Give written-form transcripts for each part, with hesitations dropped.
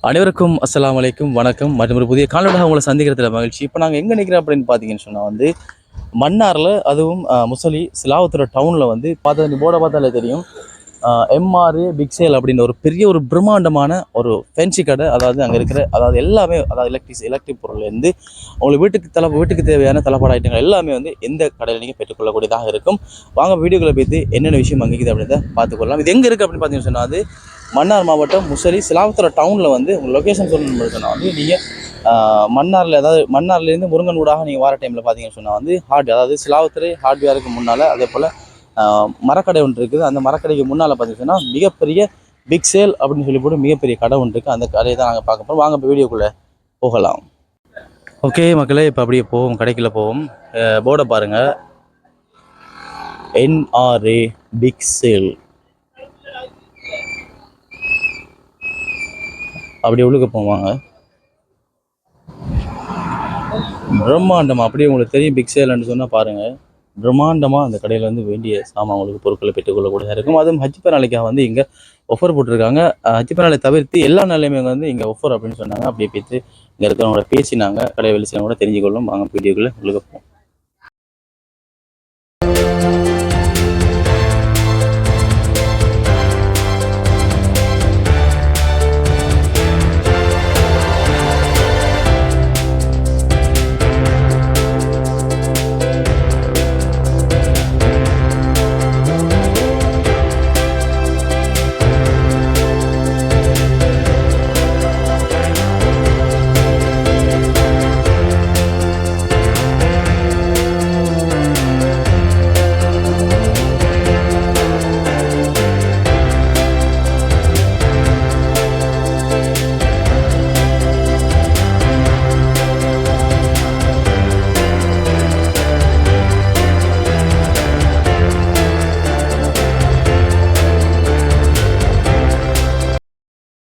அனைவருக்கும் அஸ்ஸலாமு அலைக்கும் வணக்கம். மற்றும் ஒரு புதிய காணொலியாக உங்களை சந்திக்கிறதுல மகிழ்ச்சி. இப்போ நாங்கள் எங்கே நிற்கிறோம் அப்படின்னு பார்த்தீங்கன்னு சொன்னால் வந்து மன்னாரில், அதுவும் முசலி சிலாவத்தூர் டவுனில் வந்து பார்த்தா போர்டை பார்த்தாலே தெரியும். எம்ஆர்ஏ பிக் சேல் அப்படின்ற ஒரு பெரிய ஒரு பிரம்மாண்டமான ஒரு ஃபேன்சி கடை. அதாவது அங்கே இருக்கிற எல்லாமே, அதாவது எலக்ட்ரிக் பொருள்லேருந்து உங்களுக்கு வீட்டுக்கு தேவையான தளபாட ஐட்டங்கள் எல்லாமே வந்து எந்த கடையில் நீங்கள் பெற்றுக்கொள்ளக்கூடியதாக இருக்கும். வாங்க வீடியோக்களை பார்த்து என்னென்ன விஷயம் அங்கே இருக்குது அப்படின்றத பார்த்துக்கொள்ளலாம். இது எங்கே இருக்குது அப்படின்னு பார்த்தீங்கன்னு சொன்னால் அது மன்னார் மாவட்டம் முசலி சிலாவத்தூர் டவுனில் வந்து உங்கள் லொக்கேஷன் சொல்லணும்னு சொன்னால் வந்து நீங்கள் மன்னாரில், அதாவது மன்னார்லேருந்து முருங்கன் ஊடாக நீங்கள் வர டைமில் பார்த்தீங்கன்னு சொன்னால் வந்து அதாவது சிலாவத்தூர் ஹார்ட்வேருக்கு முன்னால், அதே போல் மரக்கடை ஒன்று இருக்குது. அந்த மரக்கடைக்கு முன்னால் பார்த்தீங்கன்னா மிகப்பெரிய பிக் சேல் அப்படின்னு சொல்லி போட்டு மிகப்பெரிய கடை ஒன்று இருக்குது. அந்த கடையை தான் நாங்கள் பார்க்க போகிறோம். வாங்க இப்போ வீடியோக்குள்ளே போகலாம். ஓகே மக்களே, இப்போ அப்படியே போவோம், கடைக்குள்ளே போவோம். போர்டை பாருங்கள், என்ஆர்ஏ பிக் சேல். அப்படியே உள்ளுக்க போவாங்க. பிரம்மாண்டமாக அப்படியே உங்களுக்கு தெரியும் பிக் சேல்னு சொன்னால் பாருங்கள், பிரம்மாண்டமாக அந்த கடையில் வந்து வேண்டிய சாமான் உங்களுக்கு பொருட்களை பெற்றுக்கொள்ளக்கூடியதாக இருக்கும். அதுவும் ஹஜ் பெருநாளைக்காக வந்து இங்கே ஆஃபர் போட்டிருக்காங்க. ஹஜ் பெருநாளை தவிர்த்து எல்லா நாளையுமே வந்து இங்கே ஆஃபர் அப்படின்னு சொன்னாங்க. அப்படியே பேசி இங்கே இருக்கிறவங்களோட பேசினாங்க, கடை வெளிச்சினா கூட தெரிஞ்சுக்கொள்ளும். வாங்க வீடியோக்குள்ளே உங்களுக்கு போவோம்.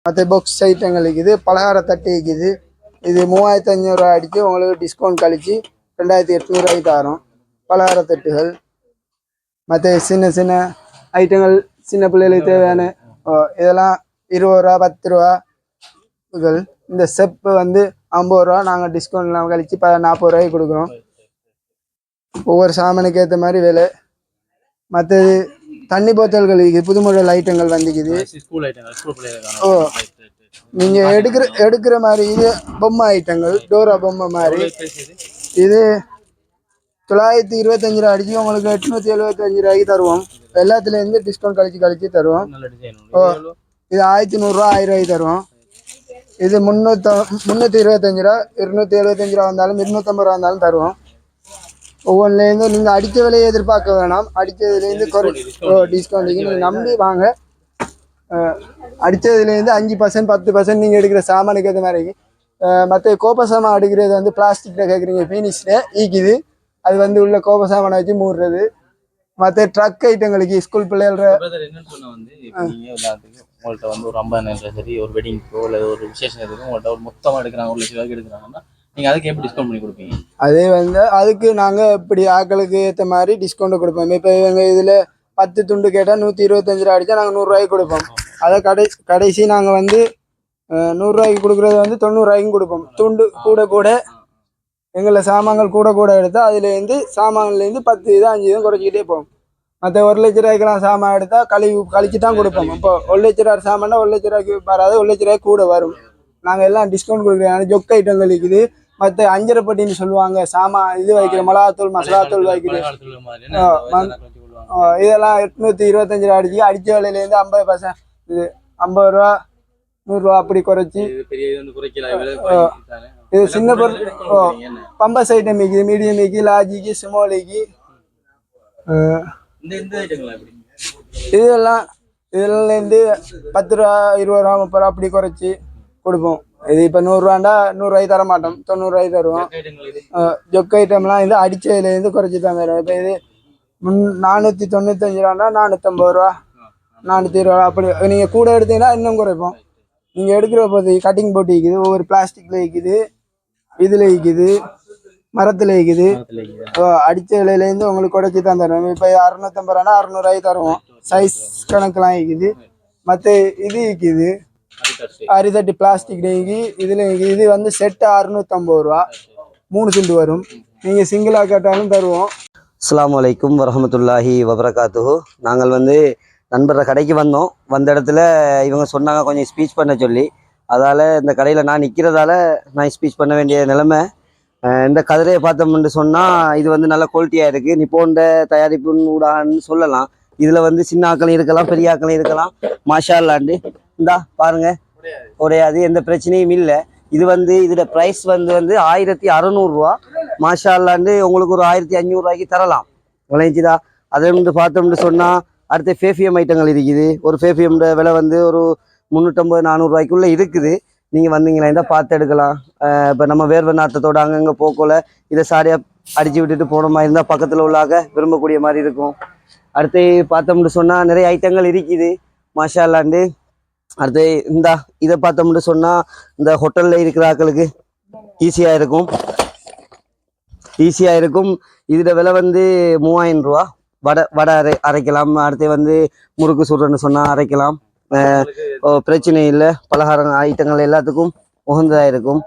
மற்ற பாக்ஸ் ஐட்டங்கள் இருக்குது, பலகார தட்டு இருக்குது. இது 3500 ரூபா அடித்து உங்களுக்கு டிஸ்கவுண்ட் கழிச்சு 2800 தரோம். பலகார தட்டுகள், மற்ற சின்ன சின்ன ஐட்டங்கள், சின்ன பிள்ளைகளுக்கு தேவையான இதெல்லாம் 20 ரூபா 10 ரூபாகள். இந்த செப்பு வந்து 50 ரூபா, நாங்கள் டிஸ்கவுண்ட்லாம் கழிச்சு 40 ரூபாய்க்கு கொடுக்குறோம். ஒவ்வொரு சாமானுக்கு ஏற்ற மாதிரி விலை. மற்றது தண்ணி போத்தல்கள் இருக்குது, புது மாடல் ஐட்டங்கள் வந்துக்குது. நீங்க எடுக்கிற மாதிரி இது பொம்மை ஐட்டங்கள், டோரா பொம்மை மாதிரி. இது 925 ரூபா அடிச்சு உங்களுக்கு 875 ரூபாய்க்கு தருவோம். எல்லாத்துல இருந்து டிஸ்கவுண்ட் கழிச்சு தருவோம். இது 1100 ரூபா 1000 ரூபாய்க்கு தருவோம். இது 325 ரூபா, 275 ரூபா வந்தாலும் 250 ரூபா வந்தாலும் தருவோம். ஒவ்வொன்றுலேருந்து நீங்கள் அடித்த விலையை எதிர்பார்க்க வேணாம். அடித்ததுலேருந்து டிஸ்கவுண்ட் நீங்கள் நம்பி வாங்க. அடித்ததுலேருந்து 5% 10% நீங்கள் எடுக்கிற சாமானுக்கு ஏற்ற மாதிரி. மற்ற கோப்ப சாமான் எடுக்கிறது வந்து பிளாஸ்டிக்கில் கேட்குறீங்க, ஃபினிஷில் ஈக்குது. அது வந்து உள்ள கோப்ப சாமானை வச்சு மூடுறது. மற்ற ட்ரக் ஐட்டங்களுக்கு ஸ்கூல் பிள்ளைகள உங்கள்கிட்ட வந்து ஒரு 50 சரி, ஒரு வெட்டிங்க்கோ இல்லை ஒரு விசேஷத்துக்கு உங்கள்கிட்ட ஒரு மொத்தமாக எடுக்கிறாங்க, 1 லட்ச ரூபாய்க்கு எடுக்கிறாங்கன்னா நீங்கள் அதுக்கு எப்படி டிஸ்கவுண்ட் பண்ணி கொடுப்பீங்க? அதே வந்து அதுக்கு நாங்கள் இப்படி ஆக்களுக்கு ஏற்ற மாதிரி டிஸ்கவுண்ட் கொடுப்போம். இப்போ இவங்க இதில் 10 துண்டு கேட்டால் 125 ரூபா அடித்தா நாங்கள் 100 ரூபாய்க்கு கொடுப்போம். அதை கடைசி நாங்கள் வந்து 100 ரூபாய்க்கு கொடுக்குறது வந்து 90 ரூபாய்க்கும் கொடுப்போம். துண்டு கூட எங்களை சாமான்கள் கூட எடுத்தால் அதுலேருந்து சாமான்லேருந்து 10 இது 5 இதுவும் குறைச்சிக்கிட்டே போகும். மற்ற 1 லட்ச ரூபாய்க்கெல்லாம் சாமான் எடுத்தால் கழிச்சு தான் கொடுப்போம். இப்போ 1 லட்ச ரூபா சாமான்னா 1 லட்ச ரூபாய்க்கு வராது, 1 லட்ச ரூபாய்க்கு கூட வரும். நாங்கள் எல்லாம் டிஸ்கவுண்ட் கொடுக்குறோம். ஜொக்க ஐட்டங்கள் இருக்குது. மற்ற அஞ்சரைப்பட்டின்னு சொல்லுவாங்க, இது வைக்கிற மிளகாத்தூள் மசாலாத்தூள் வைக்கிற இதெல்லாம் 825 ரூபா அடிச்சு அடித்த விலையிலேருந்து 50%, இது 50 ரூபா 100 ரூபா அப்படி குறைச்சி. இது சின்ன பொருள் பம்பஸ் ஐட்டம் இருக்குது, மீடியம் இருக்குது, லாஜிக்கு, சிமோலிக்கு. இதெல்லாம்லேருந்து 10 ரூபா 20 ரூபா 30 ரூபா அப்படி குறைச்சி கொடுப்போம். இது இப்போ 100 ரூபாண்டா 100 ரூபாய்க்கு தர மாட்டோம், 90 ரூபாய்க்கு தருவோம். ஜொக்க ஐட்டம்லாம் இது அடித்ததுலேருந்து குறைச்சி தான் தருவோம். இப்போ இது 495 ரூபாண்டா 450 ரூபா 420 ரூபா அப்படி. நீங்கள் கூட எடுத்தீங்கன்னா இன்னும் குறைப்போம். நீங்கள் எடுக்கிற போது கட்டிங் போட்டு இருக்குது, ஒவ்வொரு பிளாஸ்டிக்கில் இருக்குது, இதில் இருக்குது, மரத்தில் இருக்குது. அடித்த விலையிலேருந்து உங்களுக்கு குறைச்சி தான் தருவோம். இப்போ 650 ரூபானா 600 ரூபாய்க்கு தருவோம். சைஸ் கணக்கெலாம் இருக்குது. மற்ற இது இருக்குது, அரிதட்டி பிளாஸ்டிக் நெய்கி இதில் இது வந்து செட்டு 650 ரூபா 3 துண்டு வரும். நீங்கள் சிங்கிளாக கேட்டாலும் தருவோம். அஸ்ஸலாமு அலைக்கும் வரஹமத்துல்லாஹி வபரகாத்துஹு. நாங்கள் வந்து நண்பர கடைக்கு வந்தோம். வந்த இடத்துல இவங்க சொன்னாங்க கொஞ்சம் ஸ்பீச் பண்ண சொல்லி. அதால் இந்த கடையில் நான் நிற்கிறதால நான் ஸ்பீச் பண்ண வேண்டிய நிலைமை. இந்த கதிரையை பார்த்தோம்னு சொன்னால் இது வந்து நல்ல குவாலிட்டியாக இருக்குது. நிப்போண்ட தயாரிப்புன்னு ஊடான்னு சொல்லலாம். இதில் வந்து சின்ன ஆக்களும் இருக்கலாம், பெரிய ஆக்களும் இருக்கலாம். மாஷா அல்லாண்டு இந்தா பாருங்கள், உடையாது, எந்த பிரச்சனையும் இல்லை. இது வந்து இதோட ப்ரைஸ் வந்து 1600 ரூபா. மாஷா அல்லாண்டு உங்களுக்கு ஒரு 1500 தரலாம். விளைஞ்சிதா? அதை வந்து பார்த்தோம்னு சொன்னால் அடுத்து ஃபேஃபியம் ஐட்டங்கள் இருக்குது. ஒரு ஃபேஃபியம்ட விலை வந்து ஒரு 350-400 இருக்குது. நீங்கள் வந்தீங்களா இருந்தால் பார்த்து எடுக்கலாம். இப்போ நம்ம வேர்வை நாட்டத்தோடு அங்கங்கே போக்கோல இதை சாரியாக அடித்து விட்டுட்டு போன மாதிரி இருந்தால் பக்கத்தில் உள்ளாக விரும்பக்கூடிய மாதிரி இருக்கும். அடுத்து பார்த்தோம்னு சொன்னால் நிறைய ஐட்டங்கள் இருக்குது. மாஷா அல்லாண்டு அடுத்து இதை பார்த்தோம்னு சொன்னால் இந்த ஹோட்டலில் இருக்கிற ஆட்களுக்கு ஈஸியாக இருக்கும். இதோட விலை வந்து 3000 ரூபா. வடை அரைக்கலாம். அடுத்து வந்து முறுக்கு சுடுறன்னு சொன்னால் அரைக்கலாம். பிரச்சனை இல்லை. பலகார ஐட்டங்கள் எல்லாத்துக்கும் உகந்ததாக இருக்கும்.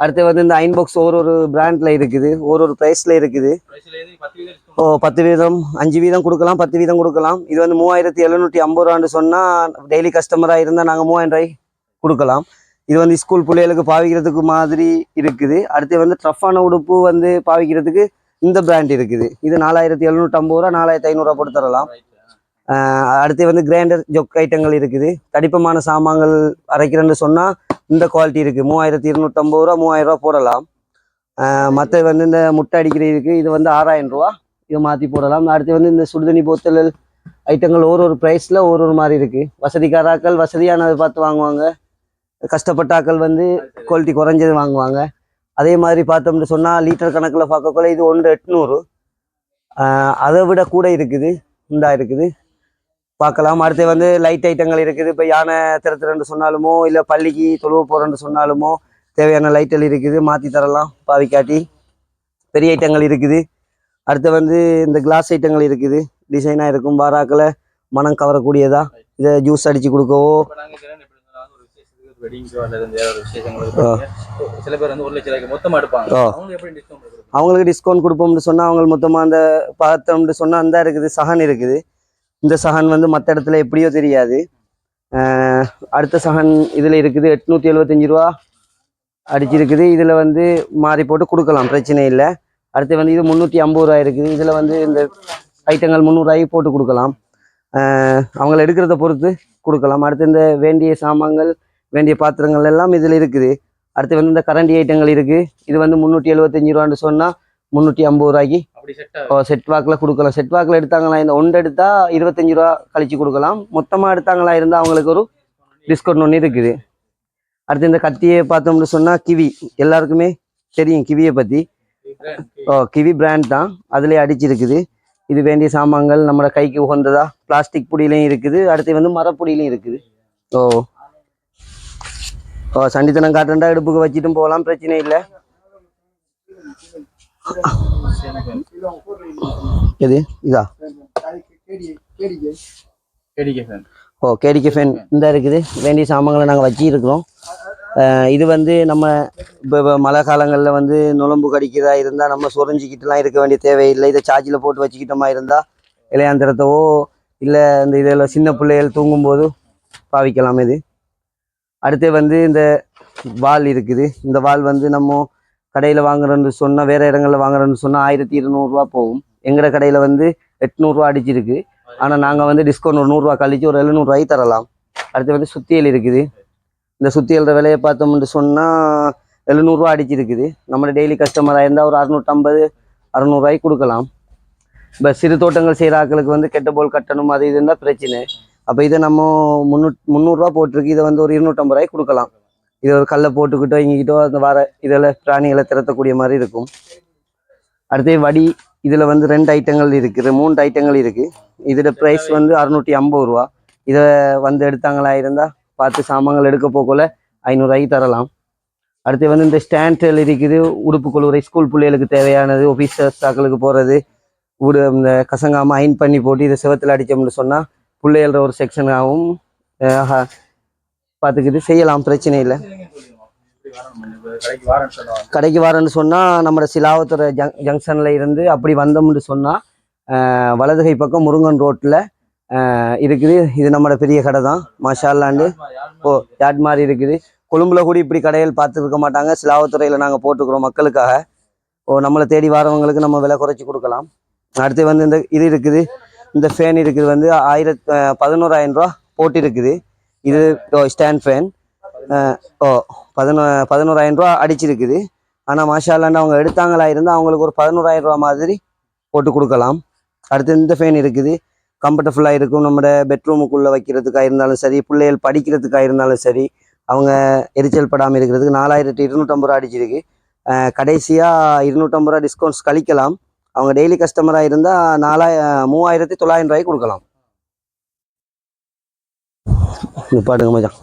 அடுத்து வந்து இந்த அயன் பாக்ஸ் ஒரு பிராண்டில் இருக்குது, ஒரு ப்ரைஸில் இருக்குது. 10 வீதம் 5 வீதம் கொடுக்கலாம், 10 வீதம் கொடுக்கலாம். இது வந்து 3750 ரூபான்னு சொன்னால் டெய்லி கஸ்டமராக இருந்தால் நாங்கள் 3000 கொடுக்கலாம். இது வந்து ஸ்கூல் பிள்ளைகளுக்கு பாவிக்கிறதுக்கு மாதிரி இருக்குது. அடுத்து வந்து ட்ரஃப்பான உடுப்பு வந்து பாவிக்கிறதுக்கு இந்த பிராண்ட் இருக்குது. இது 4750 ரூபா, 4500 போட்டு தரலாம். அடுத்து வந்து கிரைண்டர் ஜொக் ஐட்டங்கள் இருக்குது. தடிப்பமான சாமான்கள் அரைக்கிறேன்னு சொன்னால் இந்த குவாலிட்டி இருக்குது. 3250 ரூபா, 3000 ரூபா போடலாம். மற்ற வந்து இந்த முட்டை அடிக்கிறதுக்கு இது வந்து 6000 ரூபா. இதை மாற்றி போடலாம். அடுத்து வந்து இந்த சுடுதண்ணி போத்தல் ஐட்டங்கள் ஒரு ப்ரைஸில் ஒரு மாதிரி இருக்குது. வசதிக்காராக்கள் வசதியானதை பார்த்து வாங்குவாங்க. கஷ்டப்பட்டாக்கள் வந்து குவாலிட்டி குறைஞ்சது வாங்குவாங்க. அதே மாதிரி பார்த்தோம்னு சொன்னால் லிட்டர் கணக்கில் பார்க்கக்குள்ள இது 1800. அதை விட கூட இருக்குது. இருக்குது பார்க்கலாம். அடுத்து வந்து லைட் ஐட்டங்கள் இருக்குது. இப்போ யானை திறத்துறன்னு சொன்னாலுமோ இல்லை பள்ளிக்கு தொழுவ போகிறேன்னு சொன்னாலுமோ தேவையான லைட்டல் இருக்குது, மாற்றி தரலாம். பாவிக்காட்டி பெரிய ஐட்டங்கள் இருக்குது. அடுத்து வந்து இந்த கிளாஸ் ஐட்டங்கள் இருக்குது. டிசைனாக இருக்கும். பாராக்களை மனம் கவரக்கூடியதா. இதை ஜூஸ் அடித்து கொடுக்கவோ அவங்களுக்கு டிஸ்கவுண்ட் கொடுப்போம்னு சொன்னால் அவங்க மொத்தமாக அந்த பார்த்தோம்னு சொன்னால் அந்த இருக்குது சஹன் இருக்குது. இந்த சஹன் வந்து மற்ற இடத்துல எப்படியோ தெரியாது. அடுத்த சஹன் இதில் இருக்குது 875 ரூபா அடிச்சிருக்குது. இதில் வந்து மாறி போட்டு கொடுக்கலாம், பிரச்சனை இல்லை. அடுத்து வந்து இது 350 ரூபா இருக்குது. இதில் வந்து இந்த ஐட்டங்கள் 300 ரூபாய்க்கு போட்டு கொடுக்கலாம். அவங்கள எடுக்கிறத பொறுத்து கொடுக்கலாம். அடுத்து இந்த வேண்டிய சாமான்கள், வேண்டிய பாத்திரங்கள் எல்லாம் இதில் இருக்குது. அடுத்து வந்து இந்த கரண்டி ஐட்டங்கள் இருக்குது. இது வந்து 375 ரூபான்னு சொன்னால் 350 ரூபாய்க்கு செட் வாக்கில் கொடுக்கலாம். செட் வாக்கில் எடுத்தாங்களா இந்த ஒன்று எடுத்தால் 25 ரூபா கழிச்சு கொடுக்கலாம். மொத்தமாக எடுத்தாங்களா இருந்தால் அவங்களுக்கு ஒரு டிஸ்கவுண்ட் ஒன்று இருக்குது. அடுத்து இந்த கத்தியை பார்த்தோம்னு சொன்னால் கிவி எல்லாருக்குமே தெரியும். கிவியை பற்றி கிவி பிராண்ட் தான், அதுலேயே அடிச்சிருக்குது. இது வேண்டிய சாமான்கள் நம்மளோட கைக்கு உகந்ததா. பிளாஸ்டிக் பொடியிலையும் இருக்குது, அடுத்து வந்து மரப்பொடியிலையும் இருக்குது. சண்டித்தனம் காட்டுறா எடுப்புக்கு வச்சுட்டும் போகலாம், பிரச்சனை இல்லை. எது இதா கேடிகே ஃபேன் இந்த இருக்குது. வேண்டிய சாமான்களை நாங்கள் வச்சுருக்கிறோம். இது வந்து நம்ம இப்போ மழை காலங்களில் வந்து நுழம்பு கடிக்கிறதா இருந்தால் நம்ம சொரிஞ்சிக்கிட்டுலாம் இருக்க வேண்டிய தேவையில்லை. இதை சார்ஜில் போட்டு வச்சுக்கிட்டோமா இருந்தால் இளையாந்திரத்தவோ இல்லை இந்த இதில் சின்ன பிள்ளைகள் தூங்கும்போது பாவிக்கலாம் இது. அடுத்து வந்து இந்த வால் இருக்குது. இந்த வால் வந்து நம்ம கடையில் வாங்குறேன்னு சொன்னால், வேறு இடங்களில் வாங்குறேன்னு சொன்னால் 1200 ரூபா போகும். எங்களோட கடையில் வந்து 800 ரூபா அடிச்சிருக்கு. ஆனால் நாங்கள் வந்து டிஸ்கவுண்ட் ஒரு 100 ரூபா கழிச்சு ஒரு 700 ரூபாய்க்கு தரலாம். அடுத்து வந்து சுத்தியல் இருக்குது. இந்த சுத்தியல்ற விலையை பார்த்தோம்னு சொன்னால் 700 ரூபா அடிச்சிருக்குது. நம்மளோட டெய்லி கஸ்டமராக இருந்தால் ஒரு 650-600 ரூபாய்க்கு கொடுக்கலாம். இப்போ சிறு தோட்டங்கள் செய்கிற ஆட்களுக்கு வந்து கெட்ட போல் கட்டணும், அது இதுன்னா பிரச்சனை. அப்போ இதை நம்ம 300 ரூபா போட்டிருக்கு. இதை வந்து ஒரு 250 ரூபாய்க்கு கொடுக்கலாம். இதை ஒரு கல்லை போட்டுக்கிட்டோ இங்கிக்கிட்டோ அந்த வர இதில் பிராணிகளை திறத்தக்கூடிய மாதிரி இருக்கும். அடுத்து வடி, இதில் வந்து 2 ஐட்டங்கள் இருக்குது, 3 ஐட்டங்கள் இருக்குது. இதோட ப்ரைஸ் வந்து 650 ரூபா. இதை வந்து எடுத்தாங்களா இருந்தால் பார்த்து சாமான்கள் எடுக்க போகல 500 ரூபாய்க்கு தரலாம். அடுத்து வந்து இந்த ஸ்டாண்டில் இருக்குது. உடுப்பு கொள்ளுரை ஸ்கூல் பிள்ளைகளுக்கு தேவையானது, ஆஃபீஸர்ஸ் ஆக்களுக்கு போகிறது. இந்த கசங்காமல் அயன் பண்ணி போட்டு இதை செவத்தில் அடித்தோம்னு சொன்னால் பிள்ளைகள ஒரு செக்ஷனாகவும் பார்த்துக்கிட்டு செய்யலாம், பிரச்சனை இல்லை. கடைக்கு வரேன்னு சொன்னால் நம்ம சிலாவத்துறை ஜங்ஷனில் இருந்து அப்படி வந்தோம்னு சொன்னால் வலதுகை பக்கம் முருங்கன் ரோட்டில் இருக்குது. இது நம்மளோட பெரிய கடை தான், மாஷால்லாண்டு. யாட் மாதிரி இருக்குது. கொழும்புல கூட இப்படி கடைகள் பார்த்துருக்க மாட்டாங்க. சிலாவத்துறையில் நாங்கள் போட்டுக்கிறோம் மக்களுக்காக. நம்மளை தேடி வரவங்களுக்கு நம்ம விலை குறைச்சி கொடுக்கலாம். அடுத்து வந்து இந்த இது இருக்குது, இந்த ஃபேன் இருக்குது வந்து 11,000 ரூபா போட்டு இருக்குது. இது ஸ்டாண்ட் ஃபேன் 11,000 ரூபா அடிச்சிருக்குது. ஆனால் மாஷால்லாண்டு அவங்க எடுத்தாங்களா இருந்தால் அவங்களுக்கு ஒரு 11,000 ரூபா மாதிரி போட்டு கொடுக்கலாம். அடுத்து இந்த ஃபேன் இருக்குது, கம்ஃபர்டபுளாக இருக்கும். நம்மளோட பெட்ரூமுக்குள்ளே வைக்கிறதுக்காக இருந்தாலும் சரி, பிள்ளைகள் படிக்கிறதுக்காக இருந்தாலும் சரி, அவங்க எரிச்சல் படாமல் இருக்கிறதுக்கு 4,250 ரூபா அடிச்சிருக்கு. கடைசியாக 250 ரூபா டிஸ்கவுண்ட்ஸ் கழிக்கலாம். அவங்க டெய்லி கஸ்டமராக இருந்தால் 3,900 ரூபாய்க்கு கொடுக்கலாம். பாட்டுங்க மச்சான்.